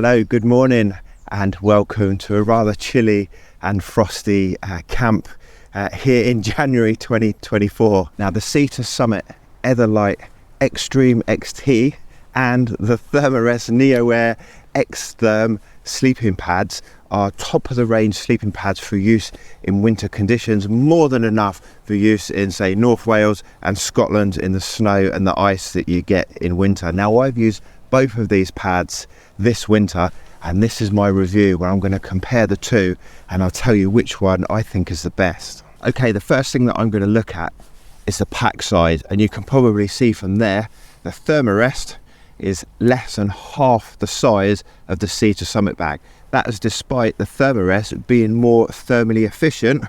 Hello, good morning and welcome to a rather chilly and frosty camp here in January 2024. Now the Sea-to-Summit Etherlight Extreme XT and the Thermarest Neo Air X Therm sleeping pads are top of the range sleeping pads for use in winter conditions, more than enough for use in say North Wales and Scotland in the snow and the ice that you get in winter. Now I've used both of these pads this winter and this is my review where I'm going to compare the two and I'll tell you which one I think is the best. Okay, the first thing that I'm going to look at is the pack size, and you can probably see from there the Thermarest is less than half the size of the Sea-to-Summit bag. That is despite the Thermarest being more thermally efficient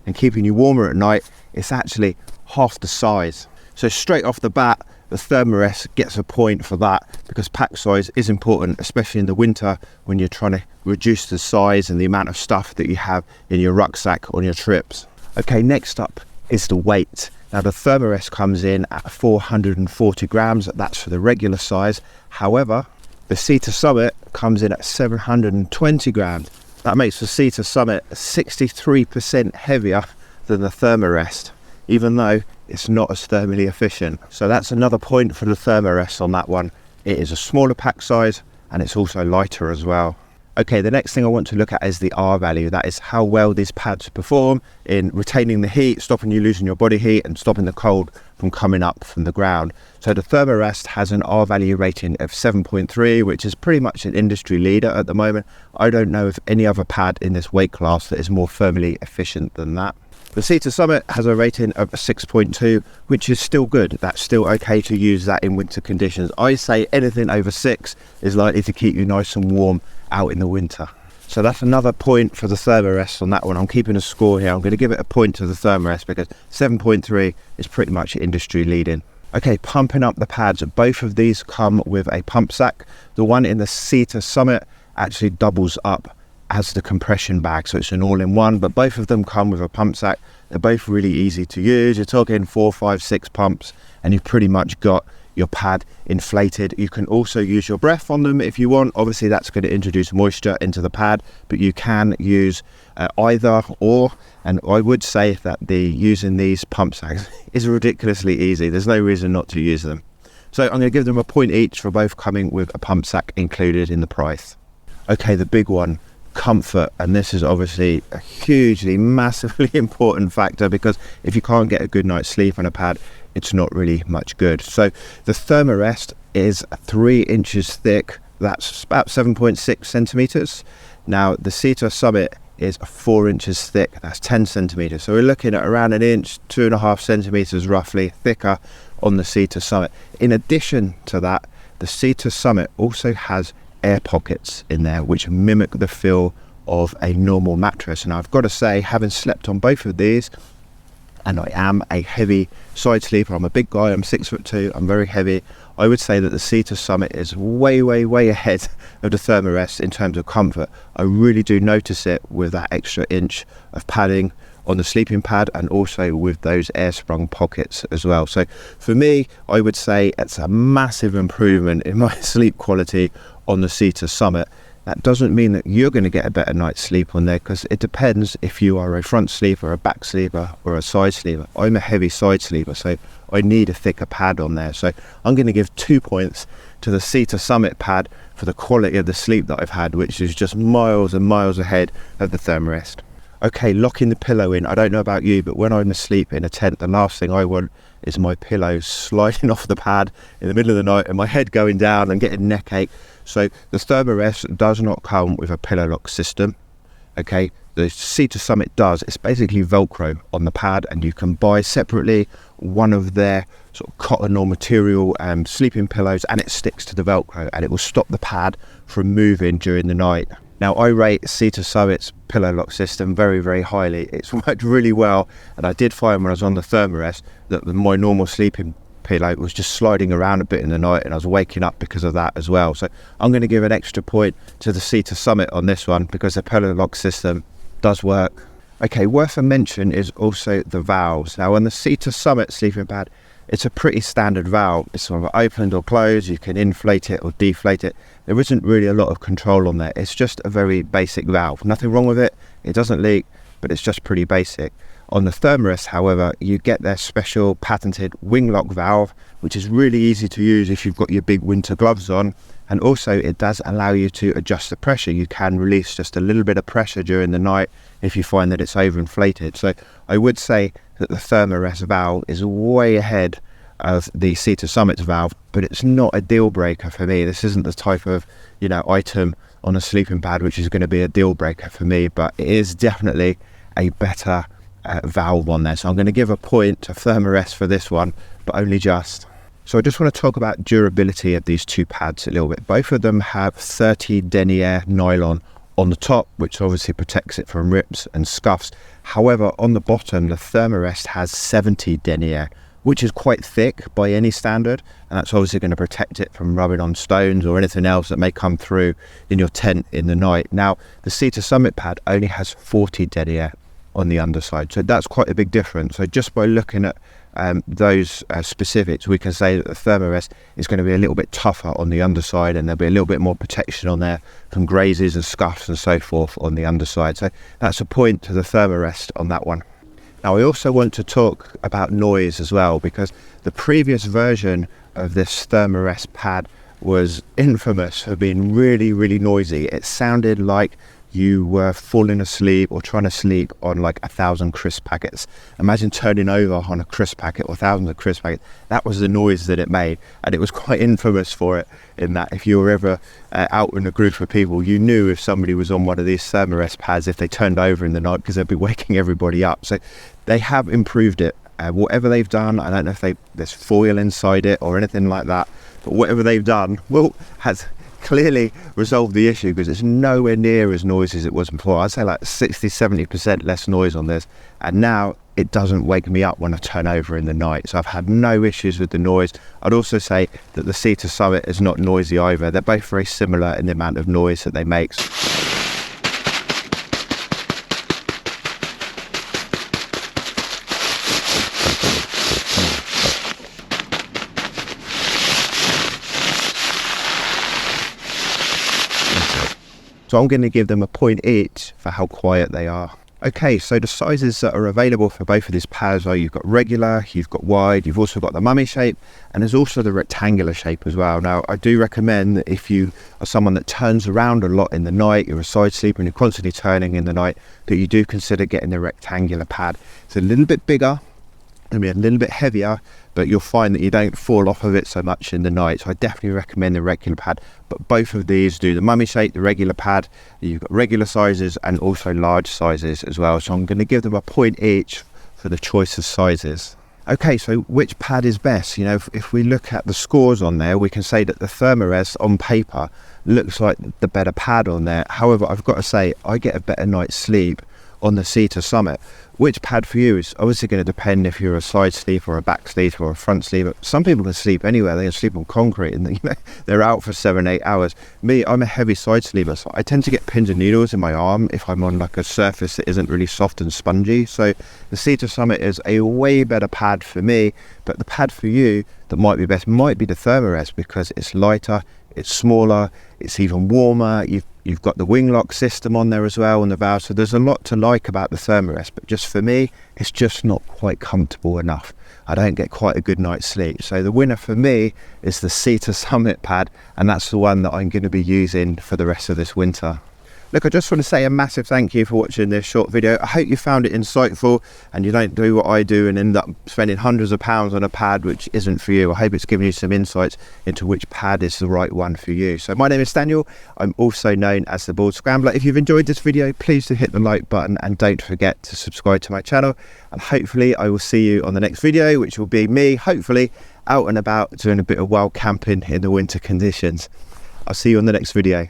and keeping you warmer at night. It's actually half the size. So straight off the bat, the Thermarest gets a point for that because pack size is important, especially in the winter when you're trying to reduce the size and the amount of stuff that you have in your rucksack on your trips. Okay, next up is the weight. Now the Thermarest comes in at 440 grams, that's for the regular size. However, the Sea-to-Summit comes in at 720 grams. That makes the Sea-to-Summit 63% heavier than the Thermarest, even though it's not as thermally efficient. So that's another point for the Thermarest on that one. It is a smaller pack size and it's also lighter as well. Okay, the next thing I want to look at is the R value. That is how well these pads perform in retaining the heat, stopping you losing your body heat and stopping the cold from coming up from the ground. So the Thermarest has an R value rating of 7.3, which is pretty much an industry leader at the moment. I don't know of any other pad in this weight class that is more thermally efficient than that. The Sea-to-Summit has a rating of 6.2, which is still good. That's still okay to use that in winter conditions. I say anything over 6 is likely to keep you nice and warm out in the winter. So that's another point for the Thermarest on that one. I'm keeping a score here. I'm going to give it a point to the Thermarest because 7.3 is pretty much industry leading. Okay, pumping up the pads. Both of these come with a pump sack. The one in the Sea-to-Summit actually doubles up as the compression bag, so it's an all-in-one, but both of them come with a pump sack. They're both really easy to use. You're talking 4, 5, 6 pumps and you've pretty much got your pad inflated. You can also use your breath on them if you want. Obviously that's going to introduce moisture into the pad, but you can use either or, and I would say that using these pump sacks is ridiculously easy. There's no reason not to use them. So I'm going to give them a point each for both coming with a pump sack included in the price. Okay, the big one, comfort, and this is obviously a hugely massively important factor because if you can't get a good night's sleep on a pad, it's not really much good. So the Thermarest is 3 inches thick, that's about 7.6 centimeters. Now the Sea-to-Summit is 4 inches thick, that's 10 centimeters. So we're looking at around an inch, 2.5 centimeters roughly thicker on the Sea-to-Summit. In addition to that, the Sea-to-Summit also has air pockets in there which mimic the feel of a normal mattress. And I've got to say, having slept on both of these, and I am a heavy side sleeper, I'm a big guy, I'm 6'2", I'm very heavy, I would say that the Sea-to-Summit is way ahead of the Thermarest in terms of comfort. I really do notice it with that extra inch of padding on the sleeping pad and also with those air sprung pockets as well. So for me, I would say it's a massive improvement in my sleep quality on the Sea-to-Summit. That doesn't mean that you're going to get a better night's sleep on there because it depends if you are a front sleeper, a back sleeper or a side sleeper. I'm a heavy side sleeper, so I need a thicker pad on there. So I'm going to give 2 points to the Sea-to-Summit pad for the quality of the sleep that I've had, which is just miles and miles ahead of the Thermarest. Okay, locking the pillow in. I don't know about you, but when I'm asleep in a tent, the last thing I want is my pillow sliding off the pad in the middle of the night and my head going down and getting neck ache. So the Thermarest does not come with a pillow lock system. Okay, the Sea-to-Summit does. It's basically Velcro on the pad, and you can buy separately one of their sort of cotton or material sleeping pillows, and it sticks to the Velcro and it will stop the pad from moving during the night. Now I rate Sea-to-Summit's pillow lock system very highly. It's worked really well, and I did find when I was on the Thermarest that my normal sleeping pillow was just sliding around a bit in the night and I was waking up because of that as well. So I'm going to give an extra point to the Sea-to-Summit on this one because the pillow lock system does work. Okay, worth a mention is also the valves. Now on the Sea-to-Summit sleeping pad, it's a pretty standard valve. It's sort of opened or closed. You can inflate it or deflate it. There isn't really a lot of control on there. It's just a very basic valve. Nothing wrong with it. It doesn't leak, but it's just pretty basic. On the Thermarest, however, you get their special patented wing lock valve, which is really easy to use if you've got your big winter gloves on. And also it does allow you to adjust the pressure. You can release just a little bit of pressure during the night if you find that it's overinflated. So I would say that the Thermarest valve is way ahead of the Sea-to-Summit's valve, but it's not a deal breaker for me. This isn't the type of, item on a sleeping pad which is going to be a deal breaker for me, but it is definitely a better valve on there. So I'm going to give a point to Thermarest for this one, but only just. So I just want to talk about durability of these two pads a little bit. Both of them have 30 denier nylon on the top, which obviously protects it from rips and scuffs. However, on the bottom, the Thermarest has 70 denier, which is quite thick by any standard, and that's obviously going to protect it from rubbing on stones or anything else that may come through in your tent in the night. Now, the Sea-to-Summit pad only has 40 denier on the underside, so that's quite a big difference. So just by looking at those specifics, we can say that the Thermarest is going to be a little bit tougher on the underside, and there'll be a little bit more protection on there from grazes and scuffs and so forth on the underside. So that's a point to the Thermarest on that one. Now I also want to talk about noise as well, because the previous version of this Thermarest pad was infamous for being really, really noisy. It sounded like you were falling asleep or trying to sleep on like 1,000 crisp packets. Imagine turning over on a crisp packet or thousands of crisp packets. That was the noise that it made, and it was quite infamous for it, in that if you were ever out in a group of people, you knew if somebody was on one of these Thermarest pads if they turned over in the night, because they'd be waking everybody up. So they have improved it. Whatever they've done, I don't know if there's foil inside it or anything like that, but whatever they've done, has clearly resolved the issue, because it's nowhere near as noisy as it was before. I'd say like 60-70% less noise on this, and now it doesn't wake me up when I turn over in the night. So I've had no issues with the noise. I'd also say that the Sea-to-Summit is not noisy either. They're both very similar in the amount of noise that they make. So I'm going to give them a point each for how quiet they are. Okay, so the sizes that are available for both of these pads are, you've got regular, you've got wide, you've also got the mummy shape, and there's also the rectangular shape as well. Now, I do recommend that if you are someone that turns around a lot in the night, you're a side sleeper and you're constantly turning in the night, that you do consider getting the rectangular pad. It's a little bit bigger, it'll be a little bit heavier, but you'll find that you don't fall off of it so much in the night. So I definitely recommend the regular pad, but both of these do the mummy shape, the regular pad. You've got regular sizes and also large sizes as well. So I'm going to give them a point each for the choice of sizes. Okay, so which pad is best? If we look at the scores on there, we can say that the Thermarest on paper looks like the better pad on there. However, I've got to say, I get a better night's sleep on the Sea-to-Summit. Which pad for you is obviously going to depend if you're a side sleeper or a back sleeper or a front sleeper. Some people can sleep anywhere. They can sleep on concrete and they're out for 7-8 hours. Me, I'm a heavy side sleeper, so I tend to get pins and needles in my arm if I'm on like a surface that isn't really soft and spongy. So the Sea-to-Summit is a way better pad for me, but the pad for you that might be best might be the Thermarest, because it's lighter, it's smaller, it's even warmer. You've got the wing lock system on there as well on the valve, so there's a lot to like about the Thermarest, but just for me, it's just not quite comfortable enough. I don't get quite a good night's sleep. So the winner for me is the Sea-to-Summit pad, and that's the one that I'm going to be using for the rest of this winter. Look, I just want to say a massive thank you for watching this short video. I hope you found it insightful and you don't do what I do and end up spending hundreds of pounds on a pad which isn't for you. I hope it's given you some insights into which pad is the right one for you. So my name is Daniel. I'm also known as the Board Scrambler. If you've enjoyed this video, please do hit the like button and don't forget to subscribe to my channel. And hopefully I will see you on the next video, which will be me, hopefully, out and about doing a bit of wild camping in the winter conditions. I'll see you on the next video.